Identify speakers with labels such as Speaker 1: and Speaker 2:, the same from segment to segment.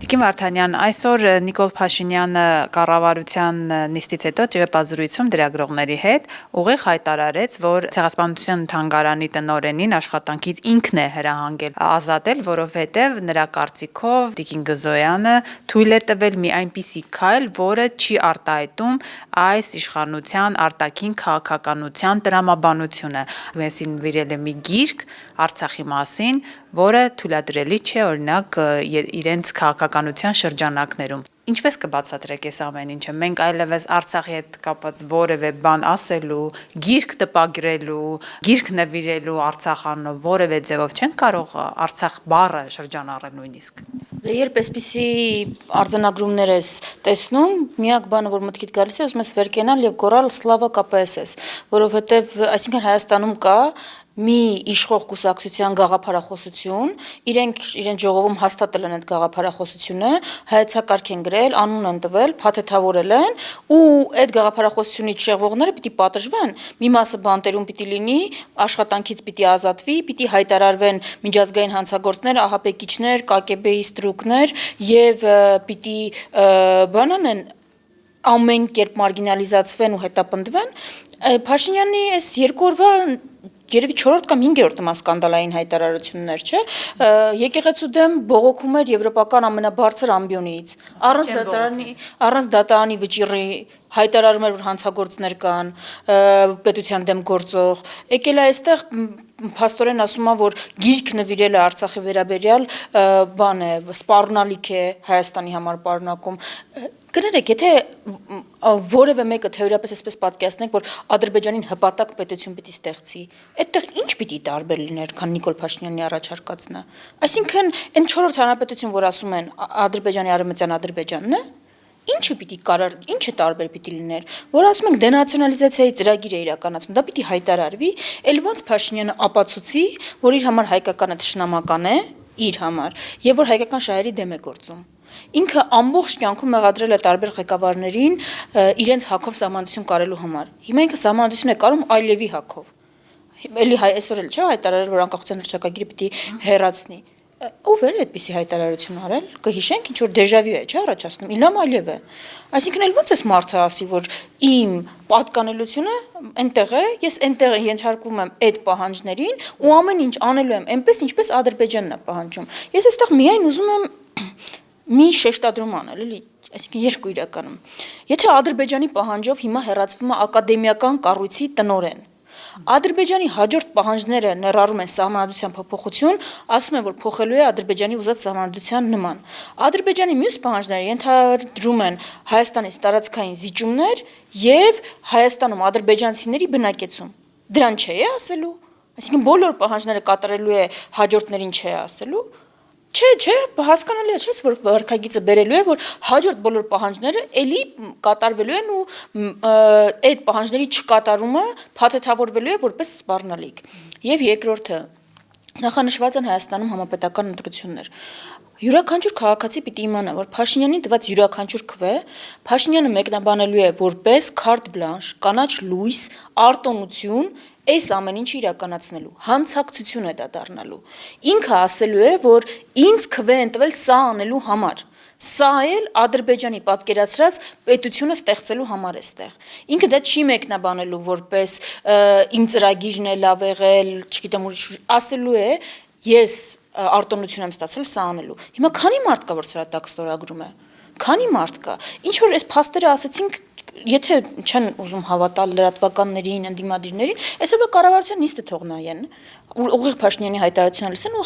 Speaker 1: Տիկին Վարդանյան, այսօր Նիկոլ Փաշինյանը կառավարության նիստից հետո ճեպազրույցում լրագրողների հետ ուղիղ հայտարարեց, որ Ցեղասպանության թանգարանի տնօրենին աշխատանքից ինքն է հրահանգել ազատել, որովհետև նրա կարծիքով Տիկին Գզոյանը թույլ է տվել մի այնպիսի քայլ, որը չի արտահայտում այս իշխանության արտաքին քաղաքականության տրամաբանությունը։ Այսին վիրել է մի գիրք Արցախի մասին, որը թույլատրելի չէ օրինակ իրենց քաղաքականության շրջանակներում։ Ինչպես կբացատրեք այս ամեն ինչը։ Մենք այլևս Արցախի հետ կապված որևէ բան ասելու, գիրք տպագրելու, գիրք նվիրելու Արցախ անունով որևէ ձևով չեն կարող Արցախ բառը շրջանառել նույնիսկ։
Speaker 2: Երբ այսպիսի արձանագրումներ ես տեսնում, միակ բանը, որ մտքիդ գալիս է, ուզում ես վեր կենալ եւ գոռալ Սլավա KPSS, որովհետեւ այսինքն Հայաստանում կա մի իշխող կուսակցության գաղափարախոսություն, իրենք ժողովում հաստատել են այդ գաղափարախոսությունը, հայեցակարգ են գրել, անուն են տվել, փաթեթավորել են, ու այդ գաղափարախոսությունից շեղվողները պիտի պատժվեն, մի մասը բանտերում պիտի լինի, աշխատանքից պիտի ազատվի, պիտի հայտարարվեն միջազգային հանցագործներ, ահաբեկիչներ, ԿԿԲ-ի ստրուկներ եւ պիտի բանանեն ամեն կերպ մարգինալիզացվեն ու հետապնդվեն։ Փաշինյանի այս երկու օրվա երևի 4-րդ կամ 5-րդ սկանդալային հայտարարություններ, չէ, եկեղեցու դեմ բողոքում էր եվրոպական ամենաբարձր ամբիոնից, առանց դատարանի վճիռի հայտարարում էր, որ հանցագործներ կան, պետության դեմ գործող, եկել է այստեղ փաստորեն ասում է, որ գիրք նվիրելը Արցախի վերաբերյալ բան է, սպառնալիք է Հայաստանի համար պարունակում։ Կներեք, եթե որևէ մեկը թեորիապես այսպես պատկերացնենք, որ Ադրբեջանին հպատակ պետություն պիտի ստեղծի, այդտեղ ինչ պիտի տարբեր լիներ, քան Նիկոլ Փաշինյանի առաջարկածն է։ Այսինքն, այն 4-րդ հանրապետություն, որ ասում են Ադրբեջանի արևմտյան Ադրբեջանն է, ինչը տարբեր պիտի լիներ, որ ասում ենք դենացիոնալիզացիայի ծրագիր է իրականացում, դա պիտի հայտարարվի, էլ ոնց Փաշինյանը ապացուցի, որ իր համար հայկականը թշնամական է, իր համար, եւ որ հայկական շահերի դեմ է գործում։ Ինքը ամբողջ կյանքում մեղադրել է տարբեր ղեկավարներին իրենց հակով սահմանադրություն կարելու համար։ Հիմա ինքը սահմանադրություն է կարում այլևի հակով։ Էլի այսօր էլ չէ հայտարարել, որ անկախության հռչակագիրը պիտի հեռացնի։ Ով էր այդպիսի հայտարարություն արել, կհիշենք, ինչ որ դեժավյու է, չէ, առաջացնում, Իլհամ Ալիև է։ Այսինքն էլ ոնց էս մարդը ասի, որ իմ պատկանելությունը այնտեղ է, ես այնտեղ ենթարկվում եմ այդ պահանջներին ու ամեն ինչ անելու եմ այնպես, ինչպես Ադրբեջանն է պահանջում։ Ես այստեղ միայն ուզում եմ մի շեշտադրում անել, էլի, այսինքն երկու իրականում։ Եթե Ադրբեջանի պահանջով հիմա հեռացվում է ակադեմիական կառույցի տնօրեն, Ադրբեջանի հաջորդ պահանջները ներառում են սահմանադրության փոփոխություն, ասում են, որ փոխելու է Ադրբեջանի ուզած սահմանադրության նման։ Ադրբեջանի մյուս պահանջները ենթադրում են Հայաստանից տարածքային զիջումներ եւ Հայաստանում ադրբեջանցիների բնակեցում։ Դրան չէ ասելու։ Այսինքն բոլոր պահանջները կատարելու է հաջորդներին չէ ասելու։ Չէ, հասկանալի է, չէ՞, որ վարքագիծը բերելու է, որ հաջորդ բոլոր պահանջները էլի կատարվելու են ու այդ պահանջների չկատարումը փաթեթավորվելու է որպես սպառնալիք։ Եվ երկրորդը, նախանշված են Հայաստանում համապետական ընտրություններ։ Յուրաքանչյուր քաղաքացի պիտի իմանա, որ Փաշինյանին տված յուրաքանչյուր քվե Փաշինյանը մեկնաբանելու է որպես carte blanche, կանաչ լույս, արտոնություն այս ամեն ինչը իրականացնելու, հանցակցություն է դա դառնալու։ Ինքը ասելու է, որ ինձ քվե են տվել սա անելու համար։ Սա էլ Ադրբեջանի պատկերացրած պետությունը ստեղծելու համար է ստեղ։ Ինքը դա չի մեկնաբանելու որպես իմ ծրագիրն է լավ եղել, չգիտեմ ուրիշ, ասելու է ես արտոնություն եմ ստացել սա անելու։ Հիմա քանի մարդ կա, որ սրա տակ ստորագրում է։ Քանի մարդ կա։ Ինչ որ այս փաստերը ասացինք, եթե չեն ուզում հավատալ լրատվականներին, ընդդիմադիրներին, այսօր կառավարության նիստը թող նայեն, ուղիղ Փաշինյանի հայտարարությունը լսեն ու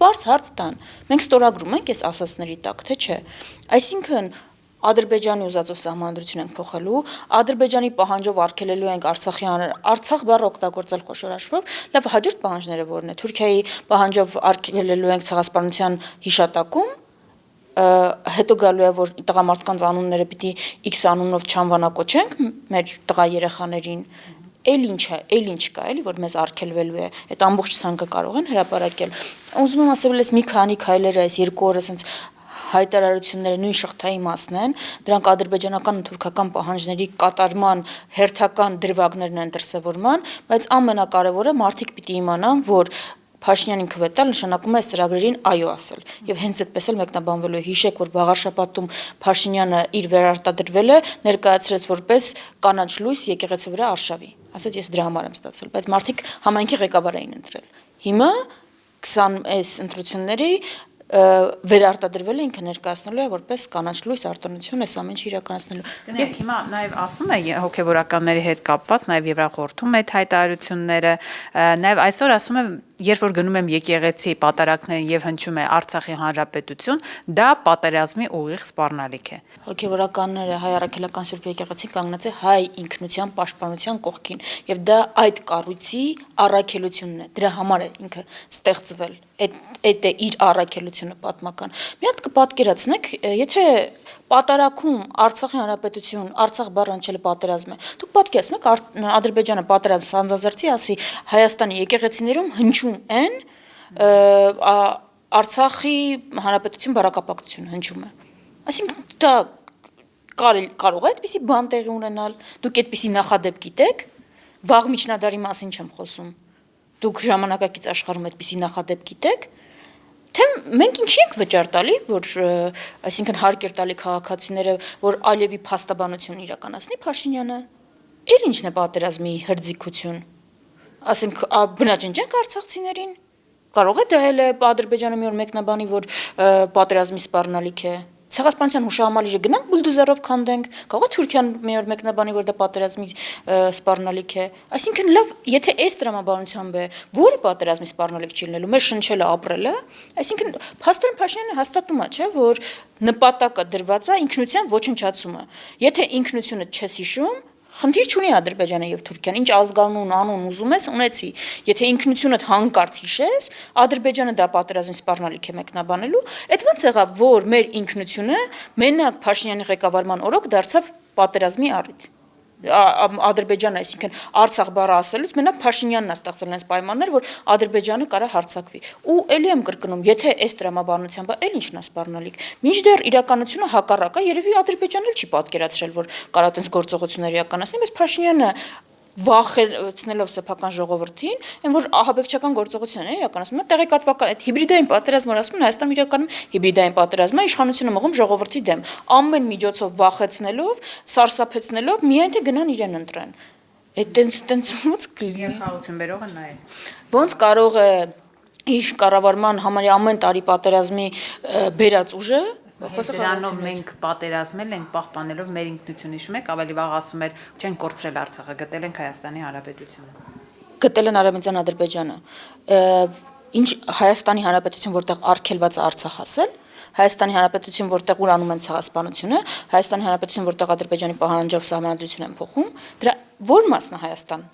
Speaker 2: բարձ հարց տան։ Մենք ստորագրում ենք այս ասածների տակ, թե չէ։ Այսինքն Ադրբեջանի ուզածով սահմանադրություն ենք փոխելու, Ադրբեջանի պահանջով արգելելու ենք Արցախ բառը օգտագործել խոշոր հաշվով, լավ հաջորդ պահանջները որն է։ Թուրքիայի պահանջով արգելելու ենք ցեղասպանության հիշատակում, հետո գալու է, որ տղամարդկանց անունները պիտի X անունով չանվանակոչենք մեր տղա երեխաներին, էլ ինչ կա, էլի, որ մեզ արգելվելու է, այդ ամբողջ ցանկը կարող են հրապարակել։ Ուզում եմ ասել, այս մի քանի քայլերը այս երկու օրը ասենց հայտարարությունները նույն շղթայի մասն են, դրանք ադրբեջանական ու թուրքական պահանջների կատարման հերթական դրվագներն են դրսևորման, բայց ամենակարևորը մարդիկ պիտի իմանան, որ Փաշինյանին քվետալ նշանակում է այս ծրագրերին այո ասել եւ հենց այդպես էլ մեկնաբանվելու է հիշեք որ վաղարշապատում Փաշինյանը իր վերարտադրվելը ներկայացրեց որպես կանաչ լույս եկեղեցու վրա արշավի ասած ես դրա համար եմ ստացել բայց մարդիկ համայնքի ղեկավար էին ընտրել հիմա 20 այս ընտրությունների վերարտադրվելը ինքը ներկայացնելու է որպես կանաչ լույս արտոնություն այս ամենը իրականացնելու
Speaker 1: եւ հիմա նաեւ ասում է հոգեվորականների հետ կապված նաեւ Եվրախորհրդում այդ հայտարարությունները նաեւ այսօր ասում է երբ որ գնում եմ եկեղեցի պատարակներին եւ հնչում է Արցախի հանրապետություն դա պատերազմի ուղիղ սպառնալիք է
Speaker 2: հոգեվորականները հայ առաքելական սուրբ եկեղեցին կանգնած է հայ ինքնության պաշտպանության կողքին եւ դա այդ կառույցի առաքելությունն է դրա համար է ինքը ստեղծվել այդ է իր առաքելությունը պատմական մի հատ կպատկերացնեք եթե պատարակում Արցախի հանրապետություն Արցախ բառը հնչելը պատերազմ է դուք պատկերացնեք Ադրբեջանը պատերազմ սանձազերծի ասի Հայաստանի եկեղեցիներում հնչում են Արցախի հանրապետություն բարակապակցություն հնչում է այսինքն դա կարող է այդպիսի բան տեղի ունենալ դուք այդպիսի նախադեպ գիտեք վաղ միջնադարի մասին չեմ խոսում դուք ժամանակակից աշխարհում այդպիսի նախադեպ գիտեք թե մենք ինչի ենք վճար տալի որ այսինքն հարկ էր տալի քաղաքացիները որ Ալիևի փաստաբանություն իրականացնի Փաշինյանը էլ ինչն է պատերազմի հրձիգություն ասենք բնաջնջենք արցախցիներին կարող է դա էլ է Ադրբեջանը մի օր մեկնաբանի որ պատերազմի սպառնալիք է Ցեղասպանության հուշահամալիրը գնանք բուլդոզերով քանդենք, կարող է Թուրքիան մի օր մեկնաբանի, որ դա պատերազմի սպառնալիք է։ Այսինքն լավ, եթե այս դրամաբանությամբ է, որը պատերազմի սպառնալիք չի լինելու, մեր շնչելը ապրելը, այսինքն Փաստորեն Փաշինյանը հաստատում է, չէ, որ նպատակը դրված է ինքնության ոչնչացումը։ Եթե ինքնությունը չես հիշում, խնդիր չունի Ադրբեջանը եւ Թուրքիան, ինչ ազգանուն անուն ուզում ես, ունեցի։ Եթե ինքնությունդ հանկարծ հիշես, Ադրբեջանը դա պատերազմի սպառնալիք է մեկնաբանելու, այդ ոնց եղավ, որ մեր ինքնությունը մենակ Փաշինյանի ղեկավարման օրոք դարձավ պատերազմի առիթ։ Ադրբեջանը, այսինքն Արցախ բառը ասելուց մենակ Փաշինյանն է ստեղծել այս պայմաններ, որ Ադրբեջանը կարա հարձակվի։ Ու ելի եմ կրկնում, եթե այս դրամաբանությամբ էլ ինչն է սպառնալիք։ Մինչդեռ իրականությունը հակառակ է, երևի Ադրբեջանն էլ չի պատկերացրել, որ կարա այդպես գործողություններ իրականացնի, բայց Փաշինյանը վախեցնելով սեփական ժողովրդին, այն որ ահաբեկչական գործողություններ են իրականացնում, տեղեկատվական այդ հիբրիդային պատերազմը, ասում են Հայաստանում իրականում հիբրիդային պատերազմ է, իշխանությունը մղում ժողովրդի դեմ, ամեն միջոցով վախեցնելով, սարսափեցնելով, միայն թե գնան իրեն ընտրեն։ Այդ տենց ոնց կլինի։
Speaker 1: Խաղաղություն բերողը նա է։
Speaker 2: Ոնց կարող է իր կառավարման համարի ամեն տարի պատերազմի բերած ուժը
Speaker 1: Դրանով մենք պատերազմել ենք պահպանելով մեր ինքնությունը հիշում եք ավելի վաղ ասում էր չեն կորցրել Արցախը գտել ենք Հայաստանի Հանրապետությունը
Speaker 2: գտել են Արևմտյան Ադրբեջանը ինչ Հայաստանի Հանրապետություն որտեղ արգելված է Արցախ ասել Հայաստանի Հանրապետություն որտեղ ուրանում են ցեղասպանությունը Հայաստանի Հանրապետություն որտեղ Ադրբեջանի պահանջով սահմանադրություն են փոխում դրա ո՞ր մասն է Հայաստան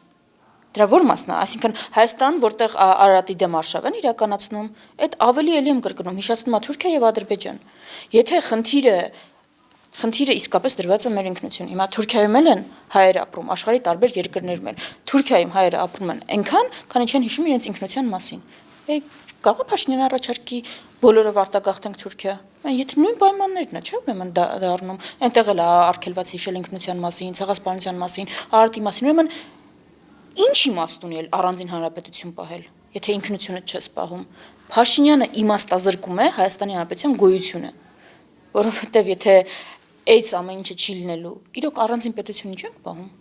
Speaker 2: Դրա ո՞ր մասն է, այսինքն Հայաստան, որտեղ Արարատի դեմ արշավ են իրականացնում, այդ ավելի էլի եմ կրկնում, հիշեցնում է Թուրքիա եւ Ադրբեջան։ Եթե խնդիրը իսկապես դրված է մեր ինքնություն։ Հիմա Թուրքիայում են հայեր ապրում, աշխարհի տարբեր երկրներում են։ Թուրքիայում հայերը ապրում են այնքան, քանի չեն հիշում իրենց ինքնության մասին։ Կարող է Փաշինյանը առաջարկի բոլորով արտագաղթենք Թուրքիա։ Եթե նույն պայմաններն է, չէ՞, ուրեմն դառնում։ Այնտեղ էլ արգելված հիշել ինքնության մասին, ցեղասպանության մասին, Արարատի մասին, ուրեմն Ինչ իմաստ ունի առանձին հանրապետություն պահել, եթե ինքնությունը չես պահում։ Փաշինյանը իմաստազրկում է Հայաստանի Հանրապետության գոյությունը, որովհետև եթե այս ամեն ինչը չի լինելու, իրոք առանձին պետություն ինչ ենք պահում։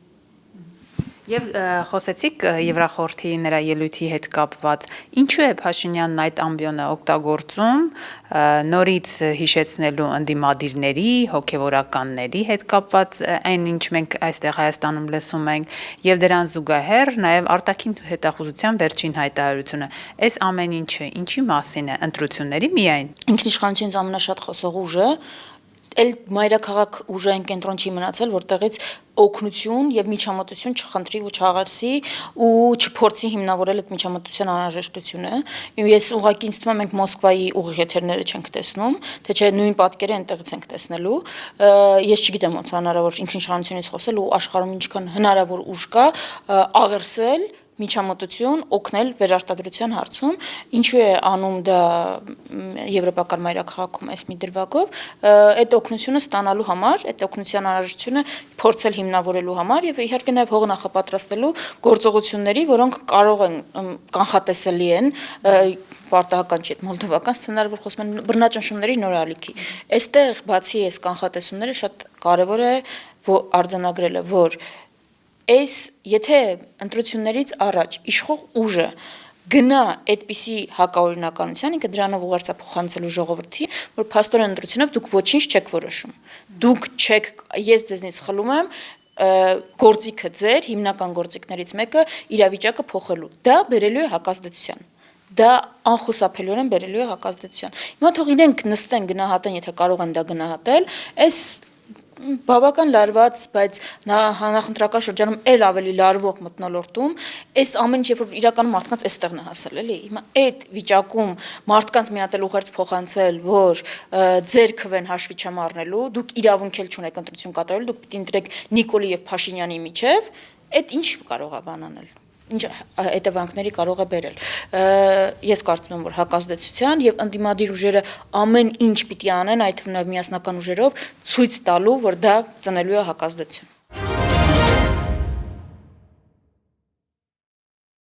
Speaker 1: Եվ խոսեցիք Եվրախորհրդի նրա ելույթի հետ կապված, ինչու է Փաշինյանն այդ ամբիոնը օգտագործում նորից հիշեցնելու ընդդիմադիրների, հոգևորականների հետ կապված այն ինչ մենք այստեղ Հայաստանում լսում ենք եւ դրան զուգահեռ նաեւ արտաքին հետախուզության վերջին հայտարարությունը այս ամեն ինչը ինչի մասին է ընտրությունների միայն
Speaker 2: ինքնիշխանությունից ամենաշատ խոսող ուժը Էլ մայրաքաղաք ուժային կենտրոն չի մնացել, որտեղից օգնություն եւ միջամտություն չխնդրի ու չաղերսի ու չփորձի հիմնավորել այդ միջամտության անհրաժեշտությունը։ Ես ուղղակի ինձ թվում է մենք Մոսկվայի ուղիղ եթերները չենք տեսնում, թե չէ նույն պատկերը այնտեղից ենք տեսնելու։ Ես չգիտեմ ոնց հնարավոր ինքնիշխանությունից խոսել ու աշխարհում ինչքան հնարավոր ուժ կա աղերսել միջամտություն օգնել վերարտադրության հարցում, ինչու է անում դա եվրոպական մայրաքաղաքում այս մի դրվագով, այդ օգնությունը ստանալու համար, այդ օգնության անհրաժեշտությունը փորձել հիմնավորելու համար եւ իհարկե նաեւ հող նախապատրաստելու գործողությունների, որոնք կարող են կանխատեսելի են պարտահական չի, մոլդովական սցենարը, որ խոսում են բռնաճնշումների նոր ալիքի։ Այստեղ բացի այս կանխատեսումները շատ կարևոր է արձանագրելը, որ այս եթե ընտրություններից առաջ իշխող ուժը գնա այդպիսի հակաօրինականության, ինքը դրանով ուղղարձա փոխանցելու ժողովրդին, որ փաստորեն ընտրությունով դուք ոչինչ չեք որոշում։ Դուք չեք, ես ձեզնից խլում եմ գործիքը ձեր հիմնական գործիքներից մեկը իրավիճակը փոխելու։ Դա բերելու է հակազդեցության։ Դա անխուսափելիորեն բերելու է հակազդեցության։ Հիմա թող իրենք նստեն գնահատեն, եթե կարող են դա գնահատել, այս բավական լարված, բայց նախընտրական շրջանում էլ ավելի լարվող մթնոլորտում, այս ամեն ինչ, երբ որ իրականում մարդկանց այստեղն է հասել, էլի։ Հիմա այդ վիճակում մարդկանց մի հատ էլ ուղերձ փոխանցել, որ ձեր քվեն հաշվի չմառնելու, դուք իրավունք էլ չունեք ընտրություն կատարելու, դուք պիտի ընտրեք Նիկոլի եւ Փաշինյանի միջև, այդ ինչ կարող է բան անել։ Ինչ հետևանքների կարող է բերել։ Ես կարծում եմ, որ հակազդեցության եւ ընդդիմադիր ուժերը ամեն ինչ պիտի անեն, այդ թվում նաեւ միասնական ուժերով ցույց տալու, որ դա ծնելու է հակազդեցություն։